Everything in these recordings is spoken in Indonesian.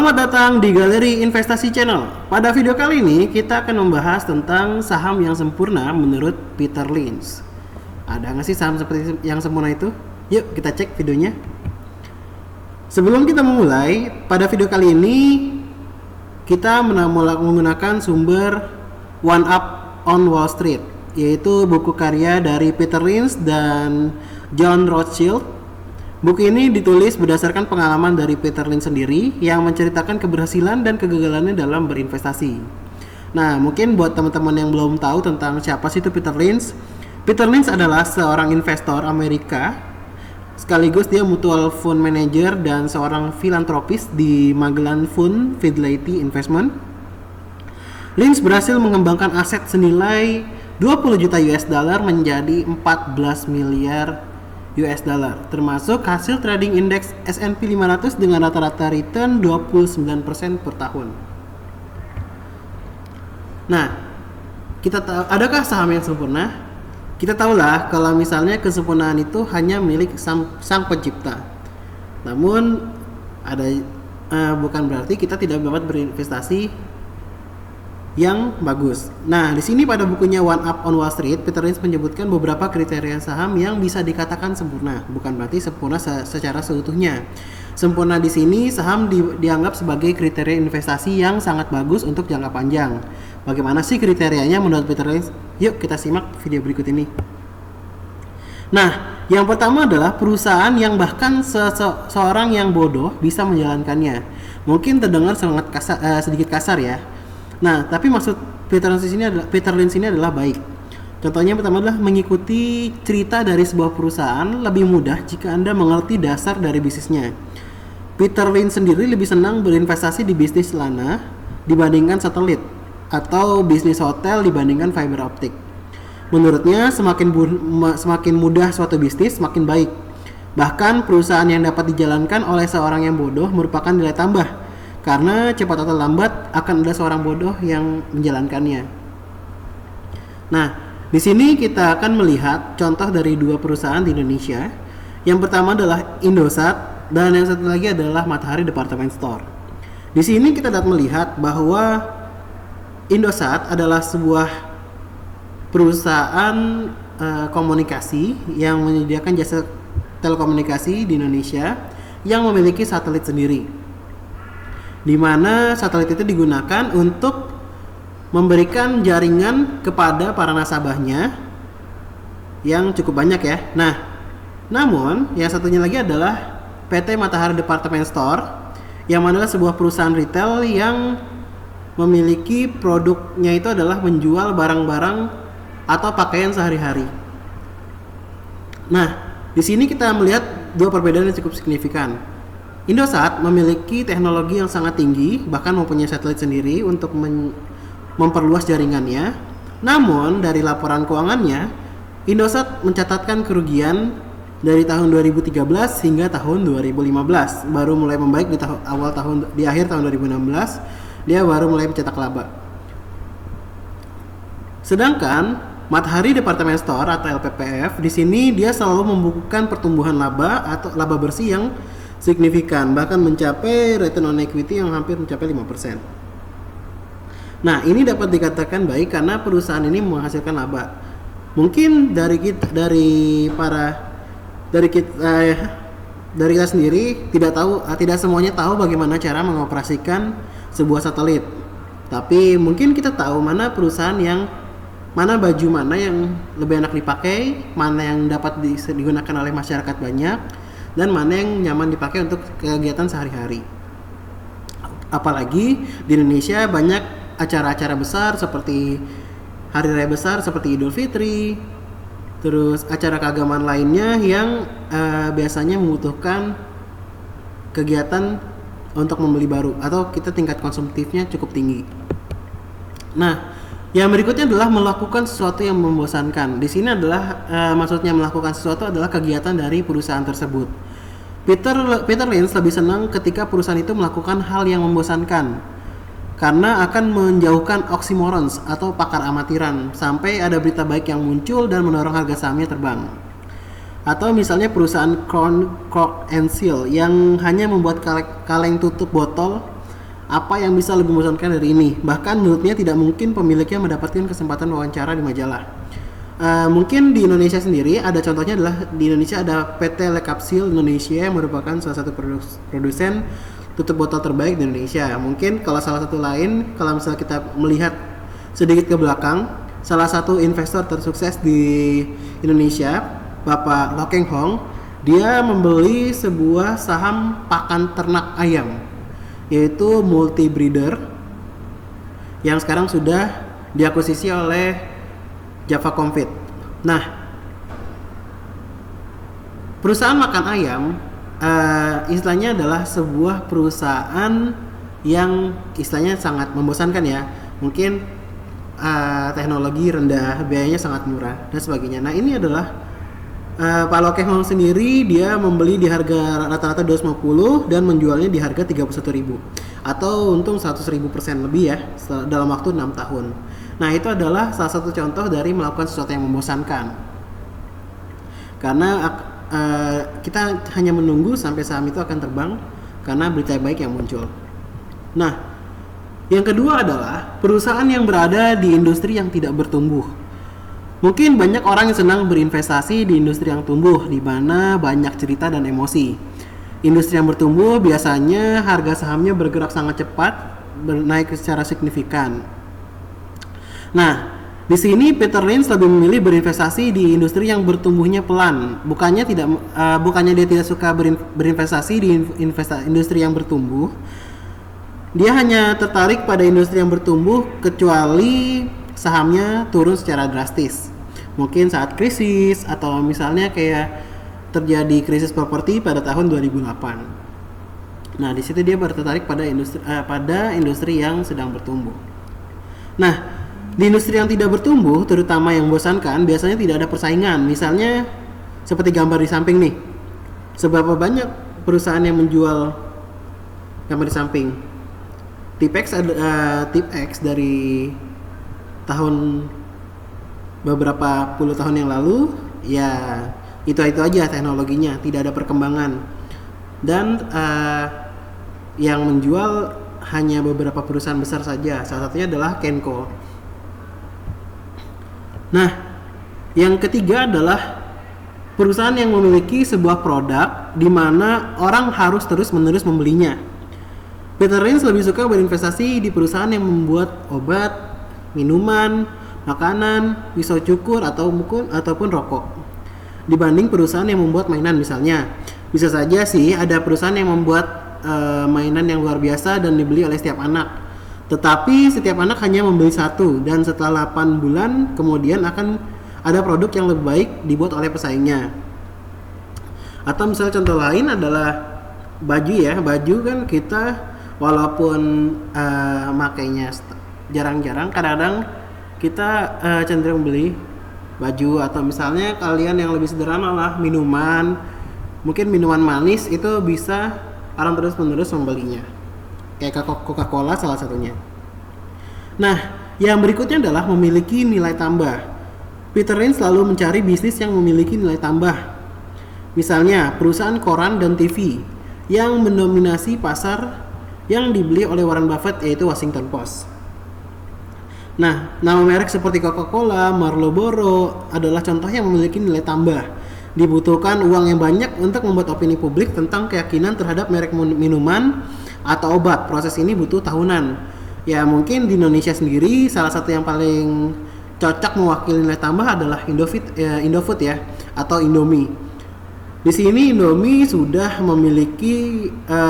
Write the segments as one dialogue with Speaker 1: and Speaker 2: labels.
Speaker 1: Selamat datang di Galeri Investasi Channel. Pada video kali ini kita akan membahas tentang saham yang sempurna menurut Peter Lynch. Ada nggak sih saham seperti yang sempurna itu? Yuk kita cek videonya. Sebelum kita memulai, pada video kali ini kita menggunakan sumber One Up on Wall Street, yaitu buku karya dari Peter Lynch dan John Rothschild. Buku ini ditulis berdasarkan pengalaman dari Peter Lynch sendiri yang menceritakan keberhasilan dan kegagalannya dalam berinvestasi. Nah, mungkin buat teman-teman yang belum tahu tentang siapa sih itu Peter Lynch. Peter Lynch adalah seorang investor Amerika, sekaligus dia mutual fund manager dan seorang filantropis di Magellan Fund Fidelity Investment. Lynch berhasil mengembangkan aset senilai 20 juta US dollar menjadi 14 miliar US dollar, termasuk hasil trading indeks S&P 500 dengan rata-rata return 29% per tahun. Nah, kita tahu, adakah saham yang sempurna? Kita tahulah kalau misalnya kesempurnaan itu hanya milik sang pencipta. Namun bukan berarti kita tidak dapat berinvestasi yang bagus. Nah, di sini pada bukunya One Up on Wall Street, Peter Lynch menyebutkan beberapa kriteria saham yang bisa dikatakan sempurna. Bukan berarti sempurna secara seutuhnya. Sempurna di sini saham dianggap sebagai kriteria investasi yang sangat bagus untuk jangka panjang. Bagaimana sih kriterianya menurut Peter Lynch? Yuk kita simak video berikut ini. Nah, yang pertama adalah perusahaan yang bahkan seorang yang bodoh bisa menjalankannya. Mungkin terdengar sangat sedikit kasar ya. Nah, tapi maksud Peter Lynch ini adalah baik. Contohnya pertama adalah mengikuti cerita dari sebuah perusahaan lebih mudah jika Anda mengerti dasar dari bisnisnya. Peter Lynch sendiri lebih senang berinvestasi di bisnis celana dibandingkan satelit atau bisnis hotel dibandingkan fiber optik. Menurutnya semakin mudah suatu bisnis semakin baik. Bahkan perusahaan yang dapat dijalankan oleh seorang yang bodoh merupakan nilai tambah. Karena cepat atau lambat akan ada seorang bodoh yang menjalankannya. Nah, di sini kita akan melihat contoh dari dua perusahaan di Indonesia. Yang pertama adalah Indosat dan yang satu lagi adalah Matahari Department Store. Di sini kita dapat melihat bahwa Indosat adalah sebuah perusahaan komunikasi yang menyediakan jasa telekomunikasi di Indonesia yang memiliki satelit sendiri, di mana satelit itu digunakan untuk memberikan jaringan kepada para nasabahnya yang cukup banyak ya. Nah, namun yang satunya lagi adalah PT Matahari Department Store, yang mana adalah sebuah perusahaan retail yang memiliki produknya itu adalah menjual barang-barang atau pakaian sehari-hari. Nah, di sini kita melihat dua perbedaan yang cukup signifikan. Indosat memiliki teknologi yang sangat tinggi, bahkan mempunyai satelit sendiri untuk memperluas jaringannya. Namun dari laporan keuangannya, Indosat mencatatkan kerugian dari tahun 2013 hingga tahun 2015. Baru mulai membaik di akhir tahun 2016, dia baru mulai mencetak laba. Sedangkan Matahari Department Store atau LPPF di sini dia selalu membukukan pertumbuhan laba atau laba bersih yang signifikan, bahkan mencapai return on equity yang hampir mencapai 5%. Nah, ini dapat dikatakan baik karena perusahaan ini menghasilkan laba. Mungkin dari kita sendiri tidak semuanya tahu bagaimana cara mengoperasikan sebuah satelit. Tapi mungkin kita tahu mana baju mana yang lebih enak dipakai, mana yang dapat digunakan oleh masyarakat banyak, dan mana yang nyaman dipakai untuk kegiatan sehari-hari. Apalagi di Indonesia banyak acara-acara besar seperti hari raya besar seperti Idul Fitri, terus acara keagamaan lainnya yang biasanya membutuhkan kegiatan untuk membeli baru atau kita tingkat konsumtifnya cukup tinggi. Nah, yang berikutnya adalah melakukan sesuatu yang membosankan. Di sini adalah maksudnya melakukan sesuatu adalah kegiatan dari perusahaan tersebut. Peter Lynch lebih senang ketika perusahaan itu melakukan hal yang membosankan, karena akan menjauhkan oxymorons atau pakar amatiran sampai ada berita baik yang muncul dan mendorong harga sahamnya terbang. Atau misalnya perusahaan Cork and Seal yang hanya membuat kaleng tutup botol apa yang bisa lebih membosankan dari ini? Bahkan menurutnya tidak mungkin pemiliknya mendapatkan kesempatan wawancara di majalah. Mungkin di Indonesia sendiri ada contohnya adalah di Indonesia ada PT Lekapsil Indonesia yang merupakan salah satu produsen tutup botol terbaik di Indonesia. Mungkin kalau salah satu lain, kalau misalnya kita melihat sedikit ke belakang, salah satu investor tersukses di Indonesia, Bapak Lo Keng Hong, dia membeli sebuah saham pakan ternak ayam, yaitu Multi Breeder, yang sekarang sudah diakuisisi oleh Java Comfit. Nah, perusahaan makan ayam istilahnya adalah sebuah perusahaan yang istilahnya sangat membosankan ya. Mungkin teknologi rendah, biayanya sangat murah dan sebagainya. Nah, ini adalah Pak Lo Keng Hong sendiri, dia membeli di harga rata-rata 250 dan menjualnya di harga 31.000 atau untung 100.000% lebih ya dalam waktu 6 tahun. Nah, itu adalah salah satu contoh dari melakukan sesuatu yang membosankan. Karena kita hanya menunggu sampai saham itu akan terbang karena berita baik yang muncul. Nah, yang kedua adalah perusahaan yang berada di industri yang tidak bertumbuh. Mungkin banyak orang yang senang berinvestasi di industri yang tumbuh, di mana banyak cerita dan emosi. Industri yang bertumbuh biasanya harga sahamnya bergerak sangat cepat, naik secara signifikan. Nah, di sini Peter Lynch lebih memilih berinvestasi di industri yang bertumbuhnya pelan. Bukannya dia tidak suka berinvestasi di industri yang bertumbuh. Dia hanya tertarik pada industri yang bertumbuh kecuali sahamnya turun secara drastis. Mungkin saat krisis atau misalnya kayak terjadi krisis properti pada tahun 2008. Nah, di situ dia tertarik pada industri yang sedang bertumbuh. Nah, di industri yang tidak bertumbuh, terutama yang membosankan, biasanya tidak ada persaingan. Misalnya seperti gambar di samping nih. Seberapa banyak perusahaan yang menjual gambar di samping? Tipex dari tahun beberapa puluh tahun yang lalu, ya itu aja teknologinya, tidak ada perkembangan. Dan yang menjual hanya beberapa perusahaan besar saja. Salah satunya adalah Kenko. Nah, yang ketiga adalah perusahaan yang memiliki sebuah produk di mana orang harus terus-menerus membelinya. Peter Lynch lebih suka berinvestasi di perusahaan yang membuat obat, minuman, makanan, pisau cukur ataupun rokok dibanding perusahaan yang membuat mainan misalnya. Bisa saja sih ada perusahaan yang membuat mainan yang luar biasa dan dibeli oleh setiap anak. Tetapi setiap anak hanya membeli satu dan setelah 8 bulan kemudian akan ada produk yang lebih baik dibuat oleh pesaingnya. Atau misalnya contoh lain adalah baju ya. Baju kan kita walaupun makainya jarang-jarang, kadang-kadang kita cenderung beli baju. Atau misalnya kalian yang lebih sederhana lah, minuman, mungkin minuman manis itu bisa orang terus-menerus membelinya, kayak Coca-Cola salah satunya. Nah, yang berikutnya adalah memiliki nilai tambah. Peter Lynch selalu mencari bisnis yang memiliki nilai tambah. Misalnya perusahaan koran dan TV yang mendominasi pasar yang dibeli oleh Warren Buffett, yaitu Washington Post. Nah, nama merek seperti Coca-Cola, Marlboro adalah contoh yang memiliki nilai tambah. Dibutuhkan uang yang banyak untuk membuat opini publik tentang keyakinan terhadap merek minuman atau obat. Proses ini butuh tahunan. Ya, mungkin di Indonesia sendiri salah satu yang paling cocok mewakili nilai tambah adalah Indofood ya, atau Indomie. Di sini Indomie sudah memiliki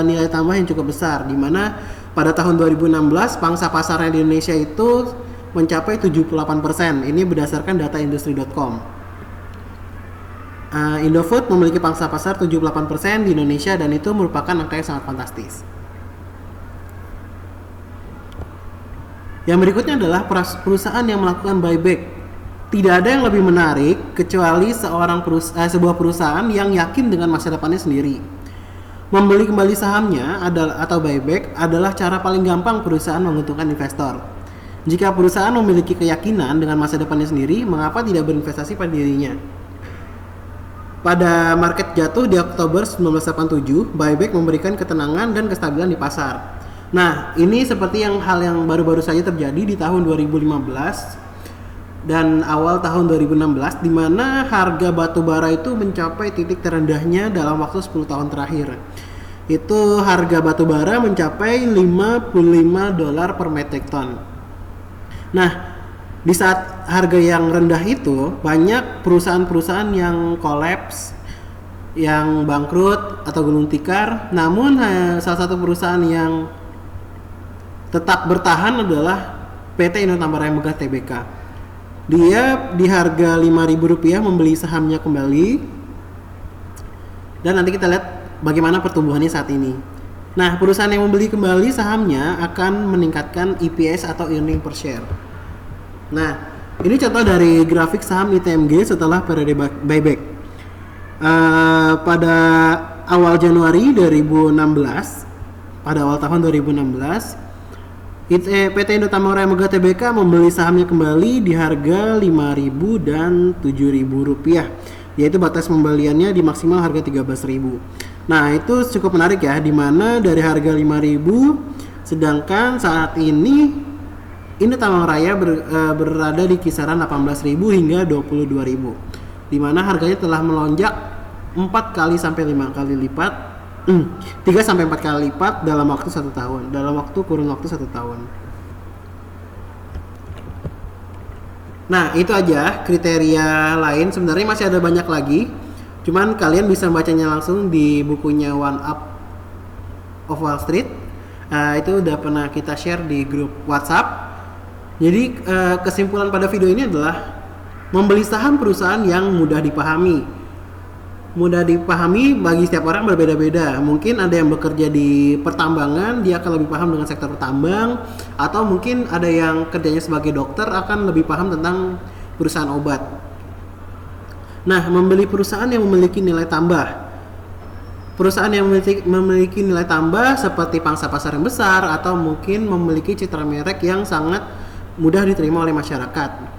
Speaker 1: nilai tambah yang cukup besar, di mana pada tahun 2016 pangsa pasarnya di Indonesia itu mencapai 78%. Ini berdasarkan data industri.com. Indofood memiliki pangsa pasar 78% di Indonesia dan itu merupakan angka yang sangat fantastis. Yang berikutnya adalah perusahaan yang melakukan buyback. Tidak ada yang lebih menarik kecuali sebuah perusahaan yang yakin dengan masa depannya sendiri. Membeli kembali sahamnya atau buyback adalah cara paling gampang perusahaan menguntungkan investor. Jika perusahaan memiliki keyakinan dengan masa depannya sendiri, mengapa tidak berinvestasi pada dirinya? Pada market jatuh di Oktober 1987, buyback memberikan ketenangan dan kestabilan di pasar. Nah, ini seperti hal yang baru-baru saja terjadi di tahun 2015 dan awal tahun 2016, di mana harga batu bara itu mencapai titik terendahnya dalam waktu 10 tahun terakhir. Itu harga batu bara mencapai $55 per metric ton. Nah, di saat harga yang rendah itu, banyak perusahaan-perusahaan yang kolaps, yang bangkrut atau gulung tikar. Namun salah satu perusahaan yang tetap bertahan adalah PT Indo Tambang Raya Megah Tbk. Dia di harga Rp5.000 membeli sahamnya kembali. Dan nanti kita lihat bagaimana pertumbuhannya saat ini. Nah, perusahaan yang membeli kembali sahamnya akan meningkatkan EPS atau earning per share. Nah, ini contoh dari grafik saham ITMG setelah periode buyback. Pada awal Januari 2016, pada awal tahun 2016, PT Indo Tambang Raya Megah Tbk membeli sahamnya kembali di harga Rp5.000 dan Rp7.000, yaitu batas pembeliannya di maksimal harga Rp13.000. Nah, itu cukup menarik ya, di mana dari harga Rp5.000, sedangkan saat ini Indo Tambang Raya berada di kisaran Rp18.000 hingga Rp22.000. Di mana harganya telah melonjak 4 kali sampai 5 kali lipat, 3 sampai 4 kali lipat dalam waktu 1 tahun, dalam kurun waktu 1 tahun. Nah, itu aja kriteria lain. Sebenarnya masih ada banyak lagi, cuman kalian bisa bacanya langsung di bukunya One Up of Wall Street. Itu udah pernah kita share di grup WhatsApp. Jadi kesimpulan pada video ini adalah membeli saham perusahaan yang mudah dipahami. Mudah dipahami bagi setiap orang berbeda-beda. Mungkin ada yang bekerja di pertambangan, dia akan lebih paham dengan sektor tambang, atau mungkin ada yang kerjanya sebagai dokter akan lebih paham tentang perusahaan obat. Nah, membeli perusahaan yang memiliki nilai tambah. Perusahaan yang memiliki nilai tambah seperti pangsa pasar yang besar atau mungkin memiliki citra merek yang sangat mudah diterima oleh masyarakat.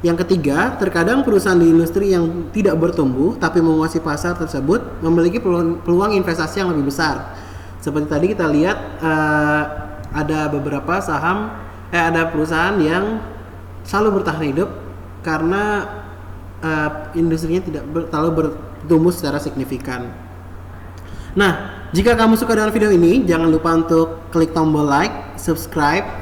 Speaker 1: Yang ketiga, terkadang perusahaan di industri yang tidak bertumbuh tapi menguasai pasar tersebut memiliki peluang investasi yang lebih besar. Seperti tadi kita lihat ada beberapa saham, ada perusahaan yang selalu bertahan hidup karena industrinya tidak terlalu bertumbuh secara signifikan. Nah, jika kamu suka dengan video ini, jangan lupa untuk klik tombol like, subscribe.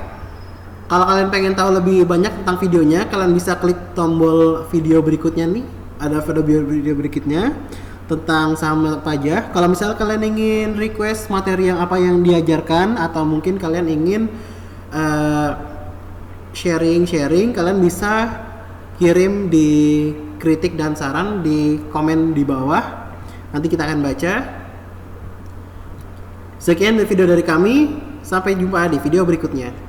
Speaker 1: Kalau kalian pengen tahu lebih banyak tentang videonya, kalian bisa klik tombol video berikutnya nih. Ada video berikutnya tentang saham apa aja. Kalau misalnya kalian ingin request materi yang diajarkan, atau mungkin kalian ingin sharing, kalian bisa kirim di kritik dan saran di komen di bawah. Nanti kita akan baca. Sekian video dari kami. Sampai jumpa di video berikutnya.